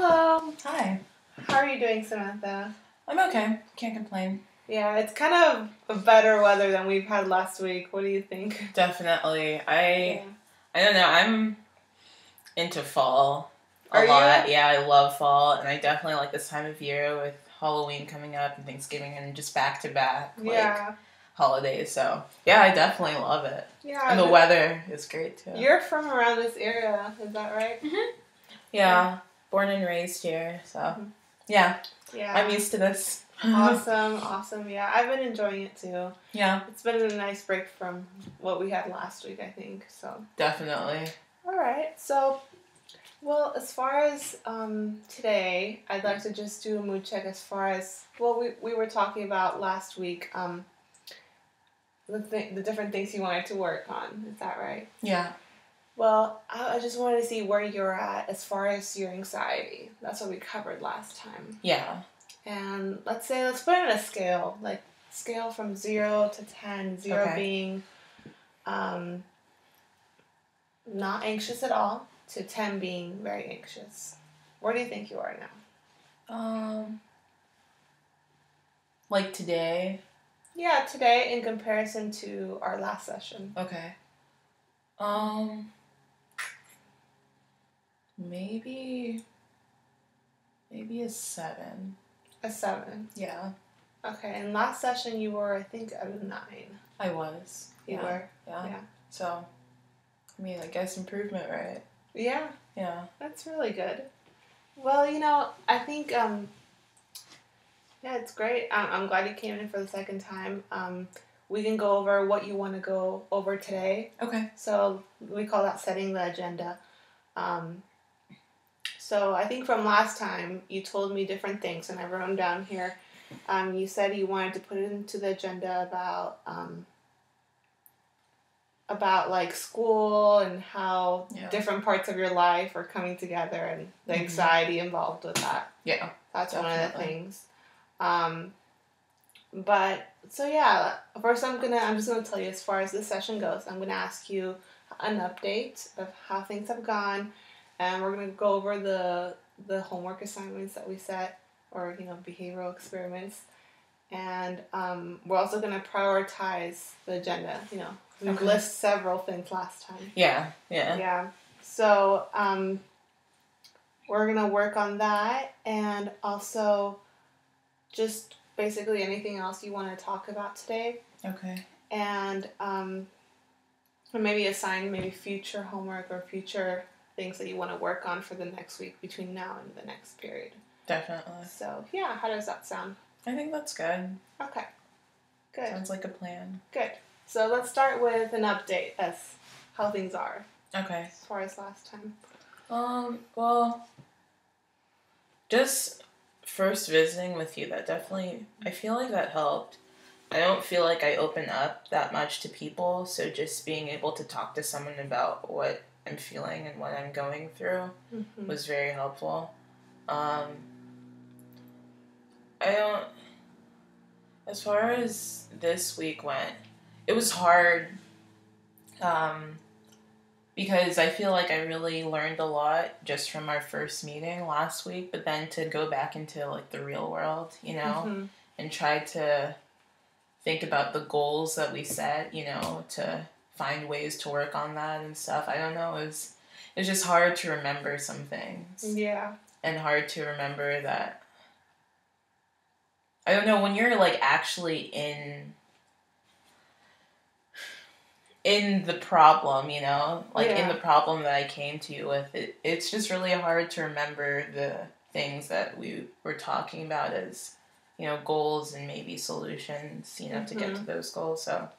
Hello. Hi. How are you doing, Samantha? I'm okay. Can't complain. Yeah, it's kind of better weather than we've had last week. What do you think? Definitely. I don't know. I'm into fall a Are lot. you? Yeah, I love fall, and I definitely like this time of year with Halloween coming up and Thanksgiving and just back to back holidays. So yeah, I definitely love it. Yeah. And the weather is great too. You're from around this area, is that right? Mhm. Yeah. Born and raised here, so yeah. I'm used to this. Awesome. Yeah, I've been enjoying it too. Yeah. It's been a nice break from what we had last week, I think. So Definitely. All right. So, well, as far as today, I'd like to just do a mood check as far as we were talking about last week. The different things you wanted to work on. Is that right? Yeah. Well, I just wanted to see where you're at as far as your anxiety. That's what we covered last time. Yeah. And let's put it on a scale, like scale from 0 to 10, 0 being not anxious at all, to 10 being very anxious. Where do you think you are now? Like today? Yeah, today in comparison to our last session. Okay. Maybe a 7. A 7. Yeah. Okay, and last session you were, I think, a 9. I was. You were? Yeah. So, I mean, I guess improvement, right? Yeah. Yeah. That's really good. Well, I think, yeah, it's great. I'm glad you came in for the second time. We can go over what you want to go over today. Okay. So we call that setting the agenda. So I think from last time, you told me different things, and I wrote them down here. You said you wanted to put it into the agenda about like school and how different parts of your life are coming together and the anxiety involved with that. Yeah. That's definitely one of the things. But so yeah, first I'm just gonna tell you as far as this session goes. I'm gonna ask you an update of how things have gone, and we're gonna go over the homework assignments that we set, or behavioral experiments, and we're also gonna prioritize the agenda. We list several things last time. Yeah. So we're gonna work on that, and also just basically anything else you want to talk about today. Okay. And maybe assign future homework or future things that you want to work on for the next week between now and the next period. Definitely. So, yeah, how does that sound? I think that's good. Okay. Good. Sounds like a plan. Good. So let's start with an update as how things are. Okay. As far as last time. Well, just first visiting with you, that definitely, I feel like that helped. I don't feel like I open up that much to people, so just being able to talk to someone about what I'm feeling and what I'm going through was very helpful. As far as this week went, it was hard, because I feel like I really learned a lot just from our first meeting last week, but then to go back into like the real world, and try to think about the goals that we set, to find ways to work on that and stuff. I don't know, it was just hard to remember some things. Yeah. And hard to remember that, I don't know, when you're like actually in the problem, in the problem that I came to you with, it's just really hard to remember the things that we were talking about as, goals and maybe solutions, to get to those goals, so.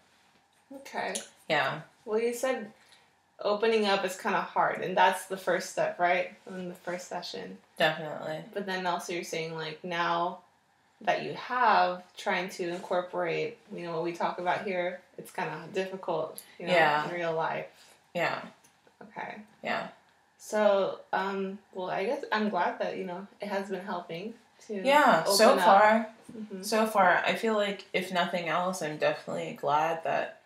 Okay. Yeah. Well, you said opening up is kind of hard, and that's the first step, right? In the first session. Definitely. But then also you're saying, like, now that you have trying to incorporate, what we talk about here, it's kind of difficult, in real life. Yeah. Okay. Yeah. So, well, I guess I'm glad that, it has been helping to so open far. up. So far, I feel like, if nothing else, I'm definitely glad that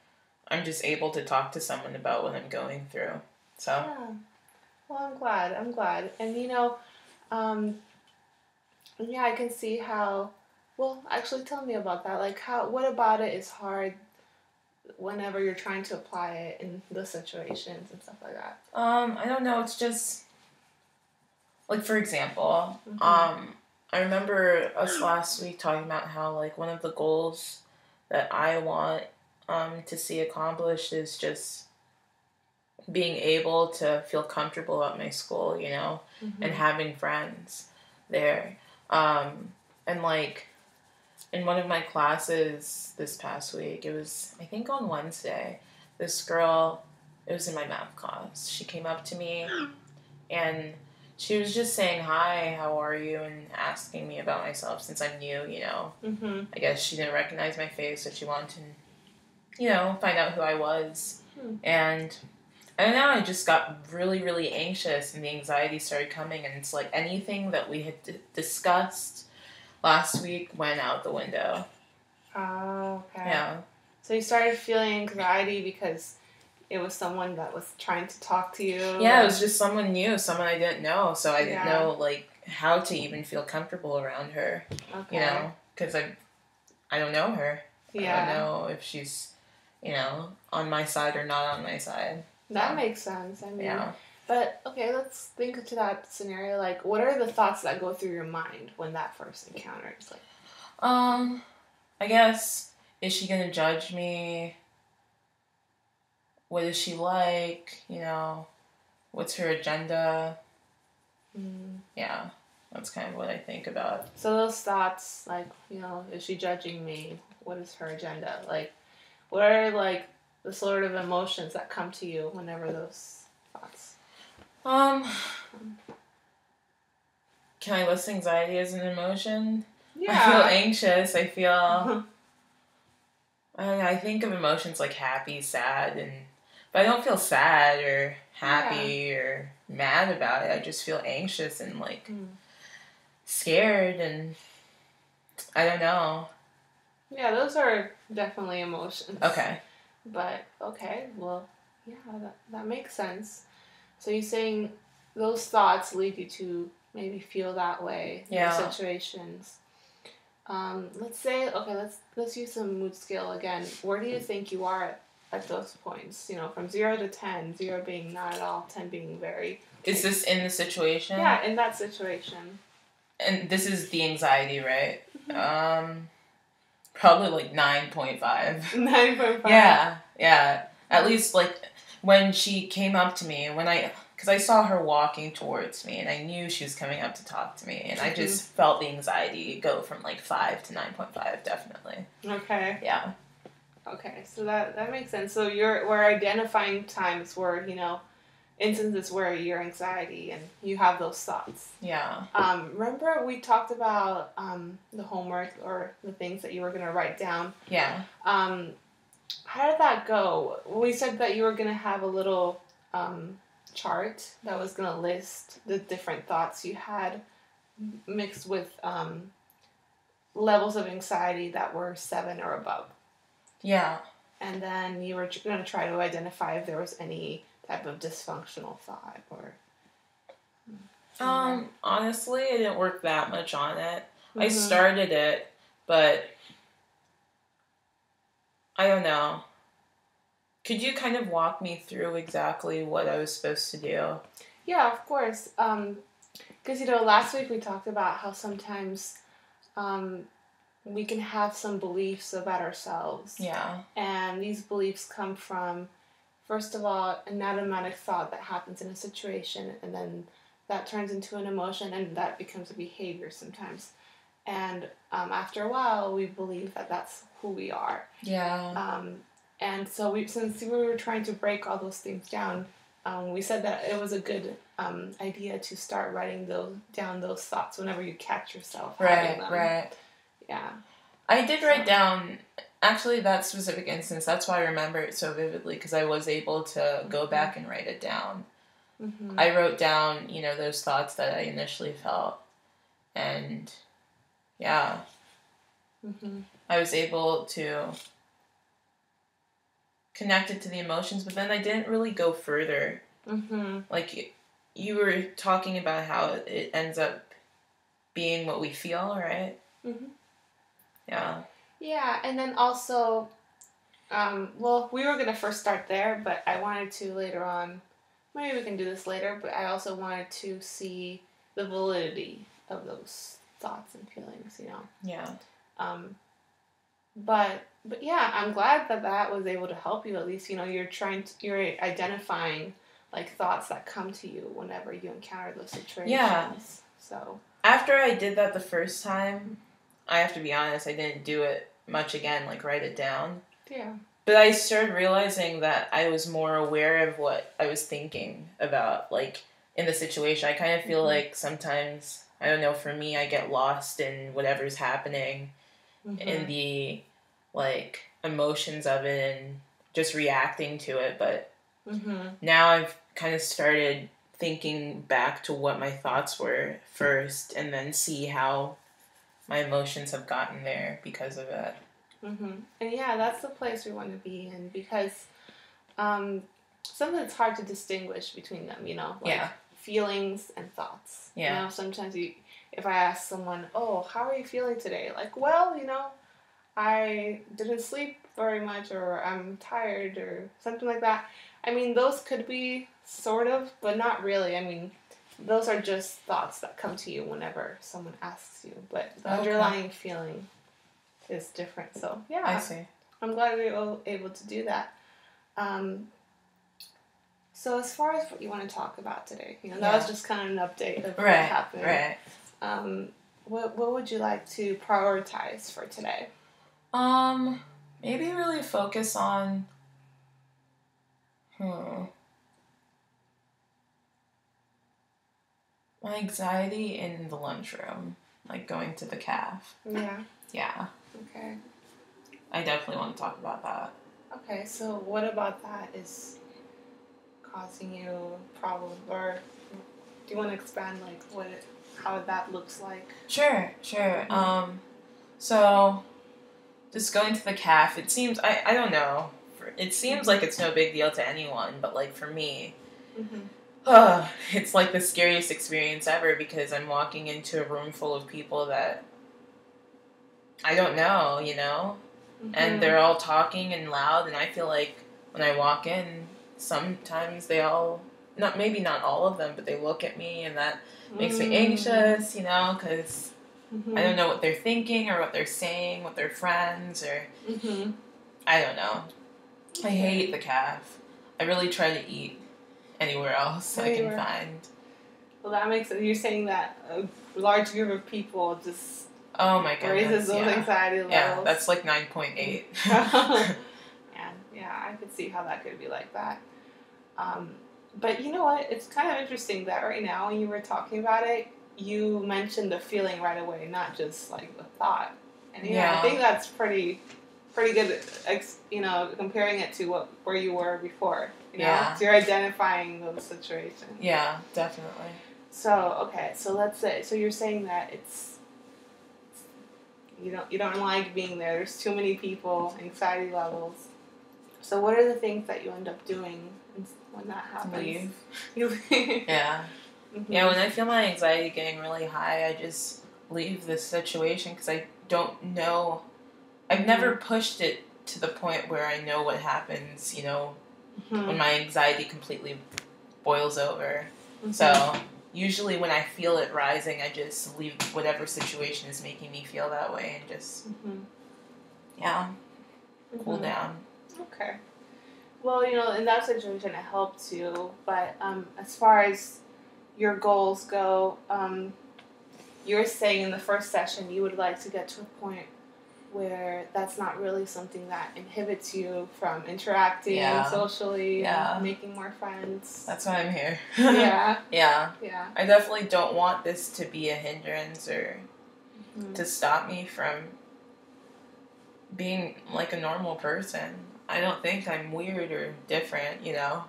I'm just able to talk to someone about what I'm going through. So. Yeah. Well, I'm glad. And, Yeah, I can see how. Well, actually, tell me about that. Like, what about it is hard whenever you're trying to apply it in those situations and stuff like that? I don't know. It's just like, for example, I remember us last week talking about how like one of the goals that I want to see accomplished is just being able to feel comfortable at my school, you know, and having friends there. And like in one of my classes this past week, it was, I think on Wednesday, this girl, it was in my math class, she came up to me and she was just saying, hi, how are you? And asking me about myself since I'm new, you know. I guess she didn't recognize my face, so she wanted to, you know, find out who I was. And I don't know, I just got really, really anxious and the anxiety started coming. And it's like anything that we had discussed last week went out the window. Oh, okay. Yeah. So you started feeling anxiety because it was someone that was trying to talk to you? Yeah, it was just someone new, someone I didn't know. So I didn't know, like, how to even feel comfortable around her. Okay. You know, because I don't know her. Yeah. I don't know if she's, you know, on my side or not on my side. That makes sense. I mean, but okay, let's think to that scenario. Like, what are the thoughts that go through your mind when that first encounter is like? I guess, is she gonna judge me? What is she like? You know, what's her agenda? Yeah, that's kind of what I think about. So those thoughts, like, you know, is she judging me? What is her agenda? Like, what are like the sort of emotions that come to you whenever those thoughts? Can I list anxiety as an emotion? Yeah. I feel anxious. I feel. I think of emotions like happy, sad, but I don't feel sad or happy or mad about it. I just feel anxious and like scared, and I don't know. Yeah, those are definitely emotions. Okay. But okay, well, yeah, that makes sense. So you're saying those thoughts lead you to maybe feel that way in the situations. Let's say, okay, let's use some mood scale again. Where do you think you are at those points? You know, from 0 to 10, 0 being not at all, 10 being very. Is this in the situation? Yeah, in that situation. And this is the anxiety, right? Probably like 9.5. 9.5. Yeah. At least like when she came up to me, because I saw her walking towards me and I knew she was coming up to talk to me, and I just felt the anxiety go from like 5 to 9.5, definitely. Okay. Yeah. Okay, so that makes sense. So we're identifying times where, you know, instances where your anxiety and you have those thoughts. Yeah. Remember we talked about the homework or the things that you were going to write down? Yeah. How did that go? We said that you were going to have a little chart that was going to list the different thoughts you had mixed with levels of anxiety that were 7 or above. Yeah. And then you were going to try to identify if there was any type of dysfunctional thought or. Honestly, I didn't work that much on it. I started it, but I don't know. Could you kind of walk me through exactly what I was supposed to do? Yeah, of course. Because, you know, last week we talked about how sometimes we can have some beliefs about ourselves. Yeah. And these beliefs come from, first of all, an automatic thought that happens in a situation, and then that turns into an emotion, and that becomes a behavior sometimes. And after a while, we believe that that's who we are. Yeah. And so since we were trying to break all those things down, we said that it was a good idea to start writing down those thoughts whenever you catch yourself having them. Right. Yeah. I did write down, actually, that specific instance. That's why I remember it so vividly, because I was able to go back and write it down. I wrote down, you know, those thoughts that I initially felt, and yeah, I was able to connect it to the emotions, but then I didn't really go further. Like, you were talking about how it ends up being what we feel, right? Mm-hmm. Yeah. Yeah, and then also, well, we were going to first start there, but I wanted to later on, maybe we can do this later, but I also wanted to see the validity of those thoughts and feelings, you know? Yeah. But yeah, I'm glad that was able to help you. At least, you know, you're identifying like thoughts that come to you whenever you encounter those situations. Yeah. So after I did that the first time, I have to be honest, I didn't do it much again, like write it down. Yeah. But I started realizing that I was more aware of what I was thinking about, like, in the situation. I kind of feel like sometimes, I don't know, for me, I get lost in whatever's happening, in the, like, emotions of it and just reacting to it. But now I've kind of started thinking back to what my thoughts were first and then see how my emotions have gotten there because of it. And yeah, that's the place we want to be in, because something that's hard to distinguish between them, you know, like feelings and thoughts. Yeah. You know, sometimes if I ask someone, oh, how are you feeling today? Like, well, you know, I didn't sleep very much, or I'm tired, or something like that. I mean, those could be sort of, but not really. I mean, those are just thoughts that come to you whenever someone asks you, but the underlying feeling is different. So yeah, I see. I'm glad we were able to do that. So as far as what you want to talk about today, you know, that was just kind of an update of what happened. Right. What would you like to prioritize for today? Maybe really focus on my anxiety in the lunchroom, like going to the caf. Yeah. Yeah. Okay. I definitely want to talk about that. Okay, so what about that is causing you problems, or do you want to expand like how that looks like? Sure. So just going to the caf, it seems I don't know. It seems like it's no big deal to anyone, but like for me, it's like the scariest experience ever, because I'm walking into a room full of people that I don't know, you know? And they're all talking and loud, and I feel like when I walk in, sometimes they all, maybe not all of them, but they look at me, and that makes me anxious, you know, because I don't know what they're thinking or what they're saying with their friends, or I don't know. I hate the caf. I really try to eat anywhere else I can find. Well, that makes it. You're saying that a large group of people just my goodness, raises those anxiety levels. Yeah, that's like 9.8. Yeah, I could see how that could be like that. But you know what? It's kind of interesting that right now, when you were talking about it, you mentioned the feeling right away, not just like the thought. And I think that's pretty good. You know, comparing it to where you were before. You know? So you're identifying those situations. Yeah, definitely. So okay, so let's say, so you're saying that you don't like being there. There's too many people, anxiety levels. So what are the things that you end up doing when that happens? Leave. You leave. Yeah. Yeah, when I feel my anxiety getting really high, I just leave the situation, because I don't know. I've never pushed it to the point where I know what happens, you know, when my anxiety completely boils over. So usually when I feel it rising, I just leave whatever situation is making me feel that way and just, cool down. Okay. Well, you know, in that situation, it helped you. But as far as your goals go, you were saying in the first session you would like to get to a point where that's not really something that inhibits you from interacting socially, and making more friends. That's why I'm here. Yeah. I definitely don't want this to be a hindrance or to stop me from being like a normal person. I don't think I'm weird or different, you know.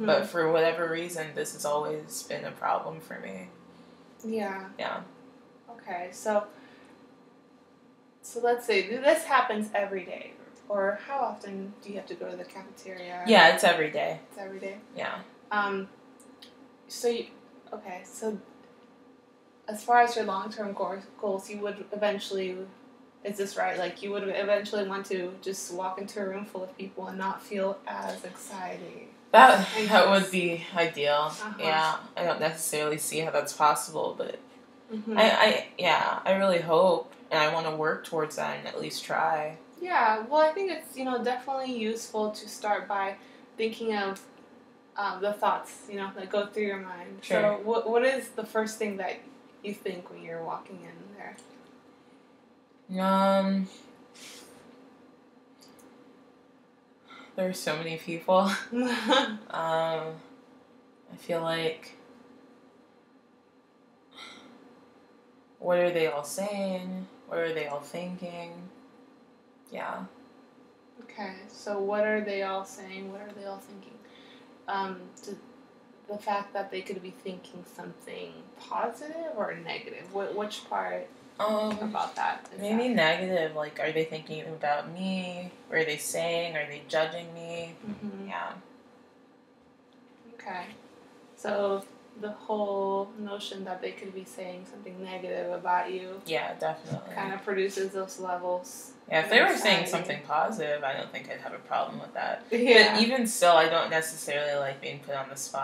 But for whatever reason, this has always been a problem for me. Yeah. Yeah. Okay, so let's say this happens every day, or how often do you have to go to the cafeteria? Yeah, it's every day. It's every day? Yeah. So Okay, so as far as your long-term goals, you would eventually, is this right? Like, you would eventually want to just walk into a room full of people and not feel as exciting. That would be ideal. Uh-huh. Yeah, I don't necessarily see how that's possible, but I really hope, and I want to work towards that and at least try. Yeah, well, I think it's, definitely useful to start by thinking of the thoughts, that go through your mind. Sure. So what is the first thing that you think when you're walking in there? There's so many people. I feel like, what are they all saying? What are they all thinking? Yeah. Okay, so what are they all saying? What are they all thinking? The fact that they could be thinking something positive or negative? Which part about that? Maybe negative. Like, are they thinking about me? What are they saying? Are they judging me? Mm-hmm. Yeah. Okay. So the whole notion that they could be saying something negative about you. Yeah, definitely. Kind of produces those levels. Yeah, if they were saying something positive, I don't think I'd have a problem with that. Yeah. But even still, I don't necessarily like being put on the spot.